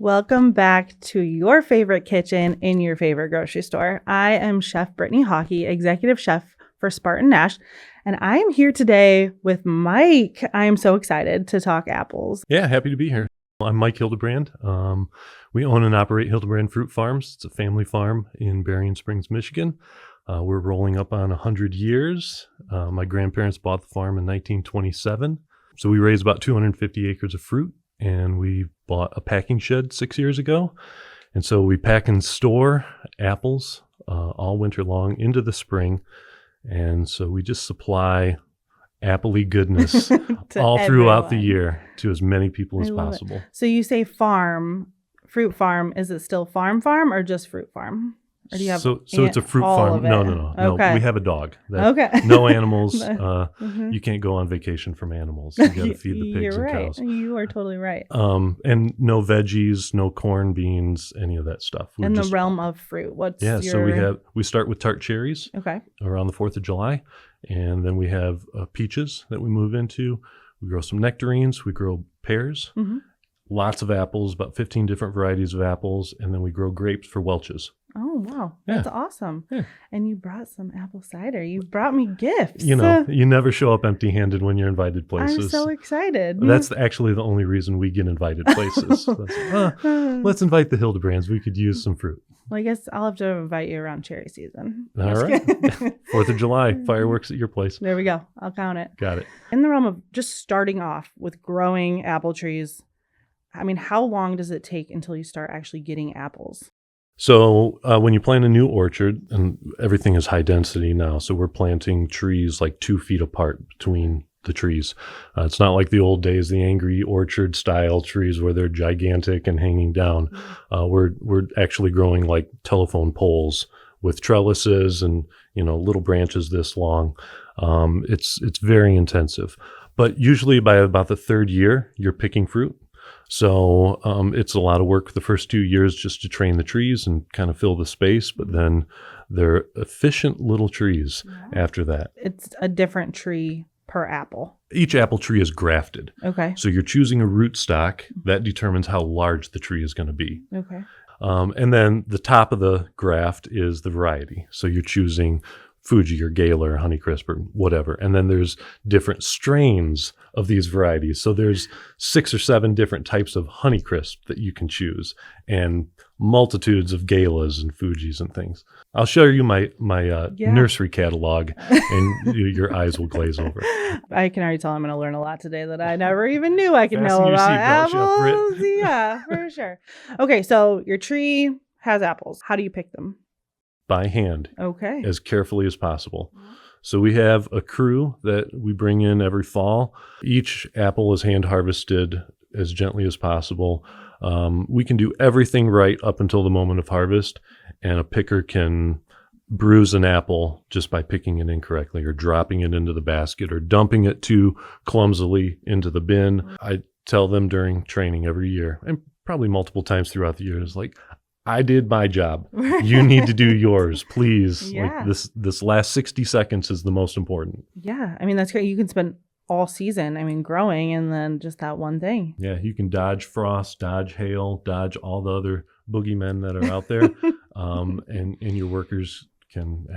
Welcome back to your favorite kitchen in your favorite grocery store. I am Chef Brittany Hockey, Executive Chef for Spartan Nash, and I am here today with Mike. I am so excited to talk apples. Yeah, happy to be here. I'm Mike Hildebrand. We own and operate Hildebrand Fruit Farms. It's a family farm in Berrien Springs, Michigan. We're rolling up on 100 years. My grandparents bought the farm in 1927. So we raised about 250 acres of fruit, and we bought a packing shed 6 years ago. And so we pack and store apples all winter long into the spring. And so we just supply apple-y goodness all throughout the year to as many people as possible. It. So you say farm, fruit farm. Is it still farm or just fruit farm? Or do you have so it's a fruit farm. No. Okay. We have a dog. Okay. No animals. You can't go on vacation from animals. You got to feed the pigs and cows. You are totally right. And no veggies, no corn, beans, any of that stuff. In the realm of fruit, so we start with tart cherries. Okay. Around the 4th of July, and then we have peaches that we move into. We grow some nectarines. We grow pears. Mm-hmm. Lots of apples, about 15 different varieties of apples, and then we grow grapes for Welch's. Oh, wow. Yeah. That's awesome. Yeah. And you brought some apple cider. You brought me gifts. You know, you never show up empty-handed when you're invited places. I'm so excited. That's actually the only reason we get invited places. Let's invite the Hildebrands. We could use some fruit. Well, I guess I'll have to invite you around cherry season. All right. 4th of July, fireworks at your place. There we go. I'll count it. Got it. In the realm of just starting off with growing apple trees, I mean, how long does it take until you start actually getting apples? So when you plant a new orchard, and everything is high density now, so we're planting trees like 2 feet apart between the trees. It's not like the old days, the angry orchard style trees where they're gigantic and hanging down. We're actually growing like telephone poles with trellises and little branches this long. It's very intensive, but usually by about the 3rd year, you're picking fruit. So it's a lot of work the first 2 years just to train the trees and kind of fill the space, but then they're efficient little trees after that. It's a different tree per apple. Each apple tree is grafted. Okay. So you're choosing a root stock that determines how large the tree is going to be. Okay. And then the top of the graft is the variety. So you're choosing Fuji or Gala or Honeycrisp or whatever. And then there's different strains of these varieties. So there's 6 or 7 different types of Honeycrisp that you can choose, and multitudes of Galas and Fujis and things. I'll show you my nursery catalog, and your eyes will glaze over. I can already tell I'm going to learn a lot today that I never even knew I could know about apples. Yeah, for sure. Okay, so your tree has apples. How do you pick them? By hand. Okay. As carefully as possible. So we have a crew that we bring in every fall. Each apple is hand harvested as gently as possible. We can do everything right up until the moment of harvest, and a picker can bruise an apple just by picking it incorrectly or dropping it into the basket or dumping it too clumsily into the bin. I tell them during training every year, and probably multiple times throughout the years, like, I did my job. You need to do yours, please. Yeah. Like this last 60 seconds is the most important. Yeah. I mean, that's great. You can spend all season, growing, and then just that one thing. Yeah. You can dodge frost, dodge hail, dodge all the other boogeymen that are out there. And your workers can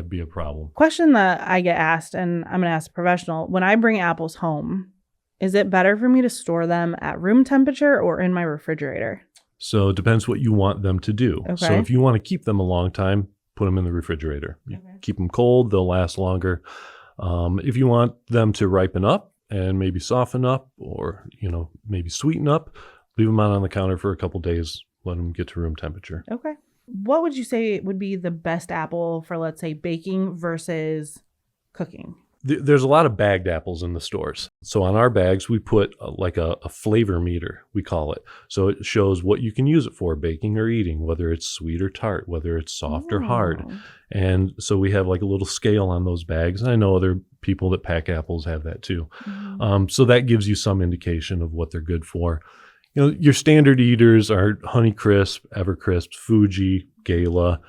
be a problem. Question that I get asked, and I'm going to ask a professional. When I bring apples home, is it better for me to store them at room temperature or in my refrigerator? So it depends what you want them to do. Okay. So if you want to keep them a long time, put them in the refrigerator. Okay. Keep them cold, they'll last longer. If you want them to ripen up and maybe soften up or, maybe sweeten up, leave them out on the counter for a couple days, let them get to room temperature. Okay. What would you say would be the best apple for, let's say, baking versus cooking? There's a lot of bagged apples in the stores. So on our bags, we put a flavor meter, we call it. So it shows what you can use it for, baking or eating, whether it's sweet or tart, whether it's soft or hard. And so we have like a little scale on those bags. And I know other people that pack apples have that too. Mm-hmm. So that gives you some indication of what they're good for. Your standard eaters are Honeycrisp, Evercrisp, Fuji, Gala.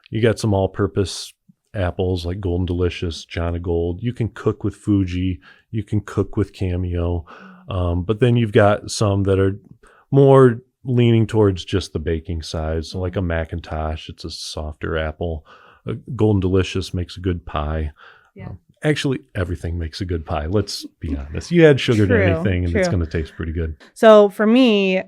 You got some all-purpose apples like Golden Delicious, John of Gold. You can cook with Fuji. You can cook with Cameo. But then you've got some that are more leaning towards just the baking side. So like a Macintosh, it's a softer apple. A Golden Delicious makes a good pie. Yeah. Actually, everything makes a good pie. Let's be honest. You add sugar to anything and it's True. going to taste pretty good. So for me,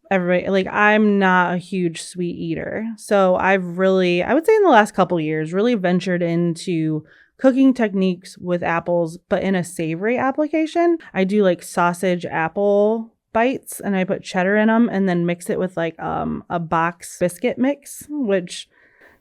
everybody, like, I'm not a huge sweet eater. So I would say in the last couple years, really ventured into cooking techniques with apples, but in a savory application. I do like sausage apple bites and I put cheddar in them and then mix it with like a box biscuit mix, which,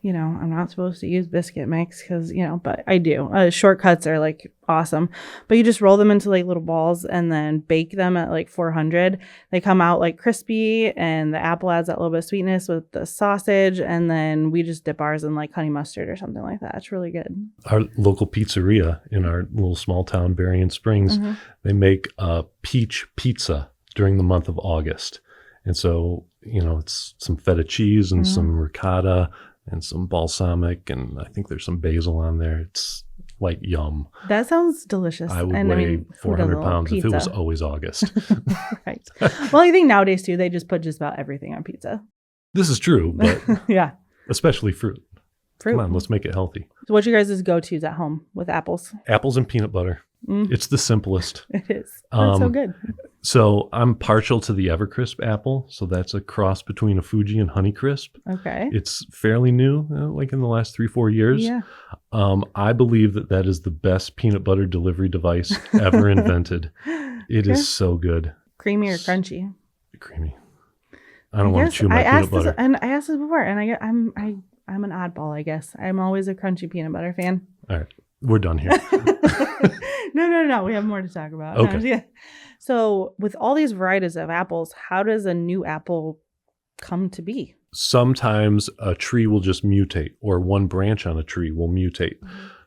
I'm not supposed to use biscuit mix because, but I do. Shortcuts are like awesome. But you just roll them into like little balls and then bake them at like 400. They come out like crispy and the apple adds that little bit of sweetness with the sausage. And then we just dip ours in like honey mustard or something like that. It's really good. Our local pizzeria in our little small town, Berrien Springs, they make a peach pizza during the month of August. And so, it's some feta cheese and some ricotta and some balsamic, and I think there's some basil on there. It's like yum. That sounds delicious. I would weigh 400 pounds if it was pizza? always August. Right. Well, I think nowadays too, they just put just about everything on pizza. This is true, but Yeah. especially fruit. Come on, let's make it healthy. So what's your guys' go-tos at home with apples? Apples and peanut butter. It's the simplest. It is. That's so good. So I'm partial to the Evercrisp apple. So that's a cross between a Fuji and Honeycrisp. Okay. It's fairly new, like in the last 3-4 years. Yeah. I believe that is the best peanut butter delivery device ever invented. It is so good. Creamy or crunchy? Creamy. I don't want to chew my peanut butter. And I asked this before, and I'm an oddball, I guess. I'm always a crunchy peanut butter fan. All right. We're done here. No. We have more to talk about. Okay. Yeah. So with all these varieties of apples, how does a new apple come to be? Sometimes a tree will just mutate, or one branch on a tree will mutate.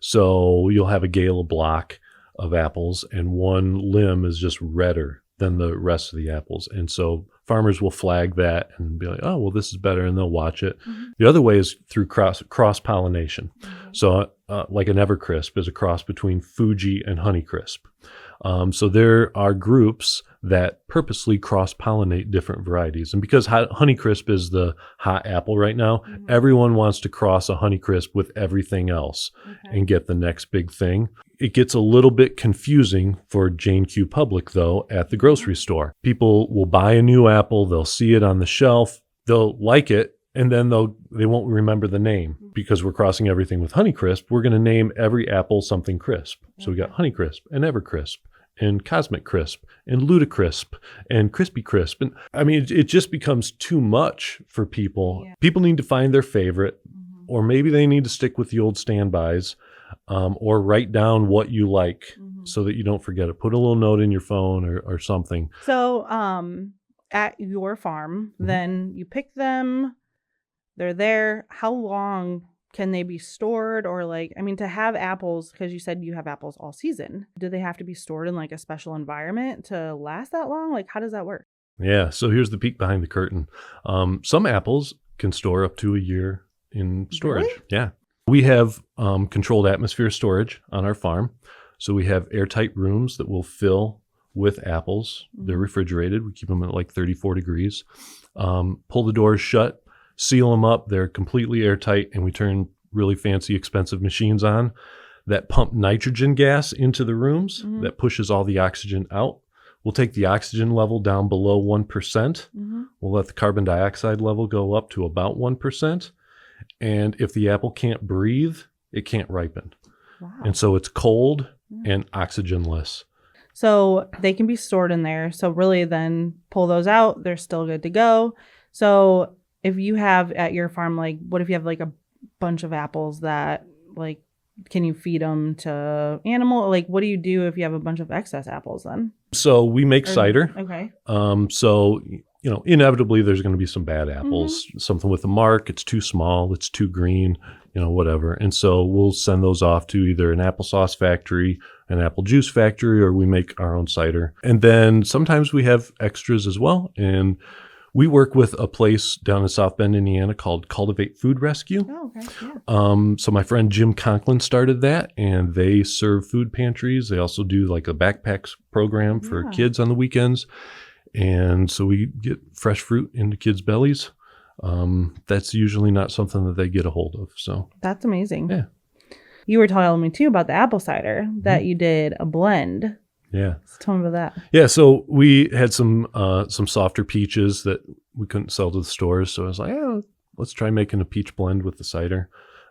So you'll have a gala block of apples and one limb is just redder than the rest of the apples. And so farmers will flag that and be like, oh, well, this is better, and they'll watch it. The other way is through cross-pollination. So like an Evercrisp is a cross between Fuji and Honeycrisp. So there are groups that purposely cross-pollinate different varieties. And because Honeycrisp is the hot apple right now, everyone wants to cross a Honeycrisp with everything else and get the next big thing. It gets a little bit confusing for Jane Q. Public, though, at the grocery store. People will buy a new apple, they'll see it on the shelf, they'll like it, and then they won't remember the name. Because we're crossing everything with Honeycrisp, we're going to name every apple something crisp. So we got Honeycrisp and Evercrisp and Cosmic Crisp and Ludicrisp and Crispy Crisp. And I mean, it just becomes too much for people. Yeah. People need to find their favorite, or maybe they need to stick with the old standbys, or write down what you like so that you don't forget it. Put a little note in your phone or something. So at your farm, then you pick them, they're there. How long can they be stored? Or to have apples, because you said you have apples all season, do they have to be stored in like a special environment to last that long? Like, how does that work? Yeah. So here's the peek behind the curtain. Some apples can store up to a year in storage. Really? Yeah. We have controlled atmosphere storage on our farm. So we have airtight rooms that will fill with apples. They're refrigerated. We keep them at like 34 degrees. Pull the doors shut, seal them up. They're completely airtight, and we turn really fancy, expensive machines on that pump nitrogen gas into the rooms that pushes all the oxygen out. We'll take the oxygen level down below 1%. We'll let the carbon dioxide level go up to about 1%. And if the apple can't breathe, it can't ripen. Wow. And so it's cold and oxygenless. So they can be stored in there. So really then pull those out. They're still good to go. So if you have at your farm, what if you have like a bunch of apples that can you feed them to animal? What do you do if you have a bunch of excess apples then? So we make cider. Okay. So inevitably there's going to be some bad apples, something with a mark. It's too small. It's too green, whatever. And so we'll send those off to either an applesauce factory, an apple juice factory, or we make our own cider. And then sometimes we have extras as well. And we work with a place down in South Bend, Indiana called Cultivate Food Rescue. Oh, okay. Yeah. So my friend Jim Conklin started that, and they serve food pantries. They also do like a backpacks program for kids on the weekends. And so we get fresh fruit into kids' bellies. That's usually not something that they get a hold of. So That's amazing. Yeah. You were telling me too about the apple cider that you did a blend. yeah. So tell me about that. Yeah, so we had some softer peaches that we couldn't sell to the stores. So I was like, yeah, let's try making a peach blend with the cider.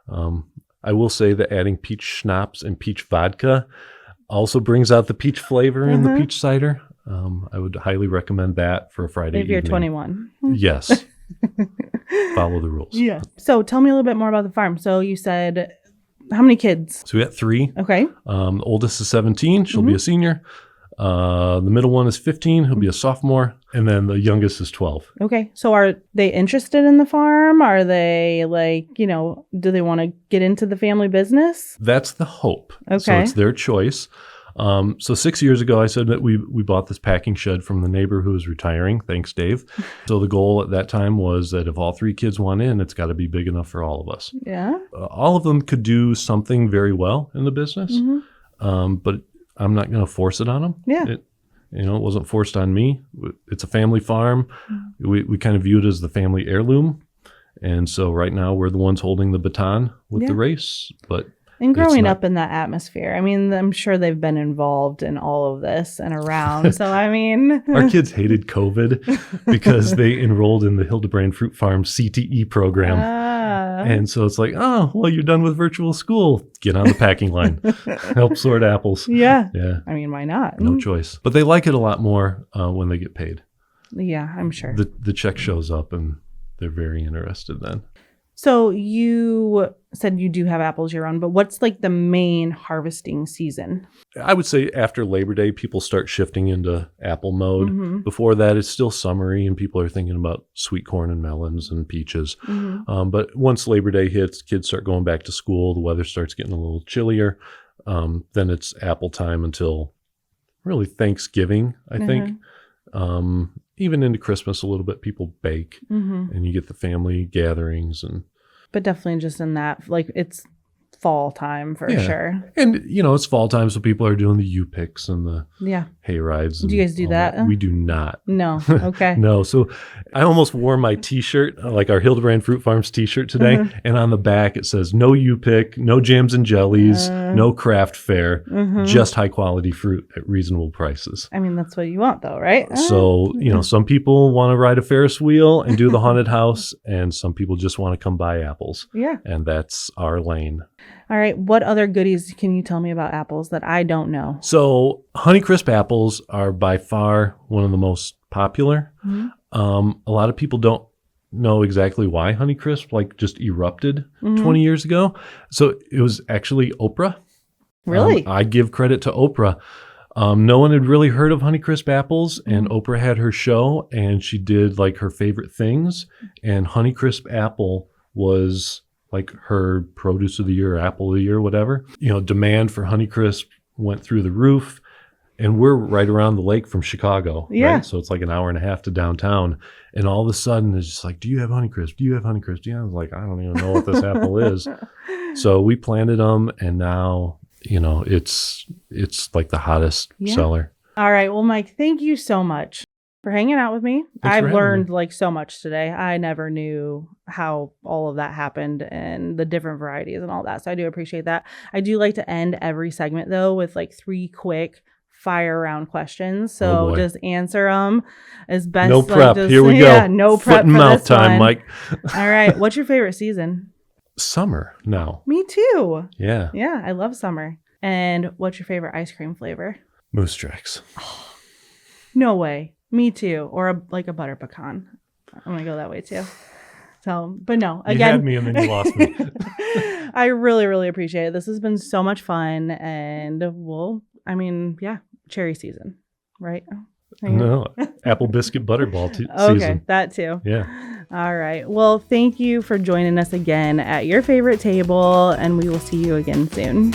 I will say that adding peach schnapps and peach vodka also brings out the peach flavor in the peach cider. I would highly recommend that for a Friday If you're evening. 21. Yes. Follow the rules. Yeah. So tell me a little bit more about the farm. So you said, how many kids? So we got 3. Okay. The oldest is 17. She'll be a senior. The middle one is 15. He'll be a sophomore. And then the youngest is 12. Okay. So are they interested in the farm? Are they like, do they want to get into the family business? That's the hope. Okay. So it's their choice. So 6 years ago, I said that we bought this packing shed from the neighbor who was retiring. Thanks, Dave. So the goal at that time was that if all 3 kids want in, it's got to be big enough for all of us. Yeah. All of them could do something very well in the business, but I'm not going to force it on them. Yeah. It wasn't forced on me. It's a family farm. We kind of view it as the family heirloom. And so right now we're the ones holding the baton with the race, but And growing up in that atmosphere, I mean, I'm sure they've been involved in all of this and around. So, I mean, our kids hated COVID because they enrolled in the Hildebrand Fruit Farms CTE program. And so it's like, oh, well, you're done with virtual school. Get on the packing line. Help sort apples. Yeah. Yeah. I mean, why not? No choice. But they like it a lot more when they get paid. Yeah, I'm sure. The check shows up and they're very interested then. So you said you do have apples year-round, but what's like the main harvesting season? I would say after Labor Day, people start shifting into apple mode. Before that, it's still summery and people are thinking about sweet corn and melons and peaches. But once Labor Day hits, kids start going back to school. The weather starts getting a little chillier. Then it's apple time until really Thanksgiving, I think. Even into Christmas a little bit, people bake and you get the family gatherings. But definitely just in that, like it's fall time for sure. And, it's fall time, so people are doing the U-picks and the hay rides. Do you guys do that? We do not. No. Okay. No. So I almost wore my T-shirt, like our Hildebrand Fruit Farms T-shirt today. And on the back, it says, no U-pick, no jams and jellies, no craft fare, just high-quality fruit at reasonable prices. I mean, that's what you want though, right? So, some people want to ride a Ferris wheel and do the haunted house, and some people just want to come buy apples. Yeah. And that's our lane. All right. What other goodies can you tell me about apples that I don't know? So Honeycrisp apples are by far one of the most popular. A lot of people don't know exactly why Honeycrisp just erupted 20 years ago. So it was actually Oprah. Really? I give credit to Oprah. No one had really heard of Honeycrisp apples, and Oprah had her show, and she did her favorite things, and Honeycrisp apple was her produce of the year, apple of the year, whatever. Demand for Honeycrisp went through the roof, and we're right around the lake from Chicago. Yeah. Right? So it's like an hour and a half to downtown. And all of a sudden it's just like, do you have Honeycrisp? Do you have Honeycrisp? Yeah. I was like, I don't even know what this apple is. So we planted them, and now, it's like the hottest seller. All right. Well, Mike, thank you so much for hanging out with me. Thanks for I've having learned me. so much today. I never knew how all of that happened and the different varieties and all that. So I do appreciate that. I do like to end every segment though with 3 quick fire round questions. So just answer them as best. No prep. Here we go. Yeah, no prep. Foot and for mouth this time, one. Mike. All right. What's your favorite season? Summer now. Me too. Yeah. Yeah, I love summer. And what's your favorite ice cream flavor? Moose Tracks. No way. Me too. Or a butter pecan. I'm going to go that way too. So, but no, again. You had me and then you lost me. I really, really appreciate it. This has been so much fun. And cherry season, right? No, apple biscuit butterball season. Okay, that too. Yeah. All right. Well, thank you for joining us again at your favorite table, and we will see you again soon.